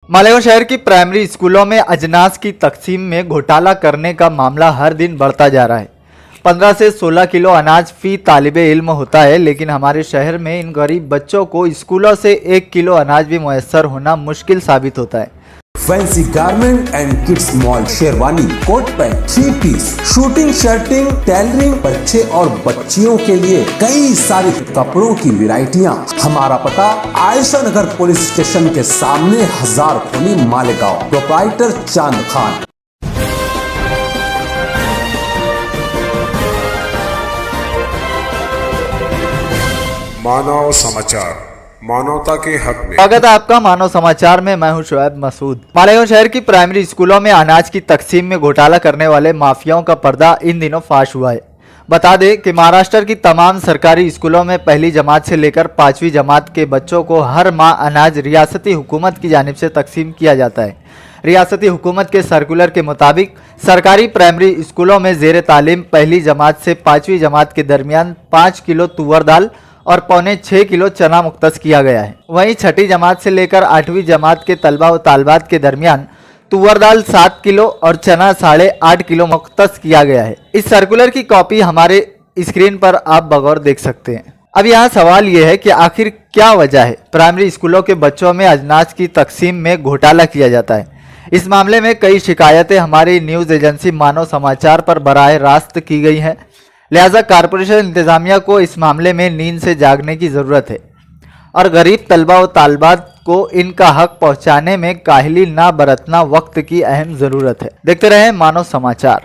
मालेगांव शहर की प्राइमरी स्कूलों में अजनास की तकसीम में घोटाला करने का मामला हर दिन बढ़ता जा रहा है। 15 से 16 किलो अनाज फी तालिबे इल्म होता है, लेकिन हमारे शहर में इन गरीब बच्चों को स्कूलों से 1 किलो अनाज भी मुयस्सर होना मुश्किल साबित होता है। Fancy garment and kids mall, sherwani, coat pant, three piece, suiting, shirting, tailoring, बच्चे और बच्चियों के लिए कई सारे कपड़ों की वैरायटियां। हमारा पता आयशा नगर पुलिस स्टेशन के सामने, हजार खोली, मालेगांव। प्रोप्राइटर चांद खान। मानव समाचार, मानवता के हक में। स्वागत है आपका मानव समाचार में। मैं हूं शुएब मसूद। मालेगांव शहर की प्राइमरी स्कूलों में अनाज की तकसीम में घोटाला करने वाले माफियाओं का पर्दा इन दिनों फाश हुआ है। बता दें कि महाराष्ट्र की तमाम सरकारी स्कूलों में पहली जमात से लेकर 5वीं जमात के बच्चों को हर माह अनाज रियासती हुकूमत की जानिब से तकसीम किया जाता है। रियासती हुकूमत के सर्कुलर के मुताबिक सरकारी प्राइमरी स्कूलों में जेर तालीम पहली जमात से 5वीं जमात के दरमियान 5 किलो तुअर दाल और 6.25 किलो चना मुख्तस किया गया है। वहीं छठी जमात से लेकर 8वीं जमात के तलबा व तालबात के दरमियान तुअर दाल 7 किलो और चना 8.5 किलो मुख्तस किया गया है। इस सर्कुलर की कॉपी हमारे स्क्रीन पर आप बगौर देख सकते हैं। अब यहाँ सवाल ये है कि आखिर क्या वजह है प्राइमरी स्कूलों के बच्चों में अनाज की तकसीम में घोटाला किया जाता है। इस मामले में कई शिकायतें हमारी न्यूज़ एजेंसी मानव समाचार पर बराह रास्त की गई हैं। लिहाजा कारपोरेशन इंतजामिया को इस मामले में नींद से जागने की ज़रूरत है और गरीब तलबा व तालबात को इनका हक पहुंचाने में काहली ना बरतना वक्त की अहम ज़रूरत है। देखते रहें मानव समाचार।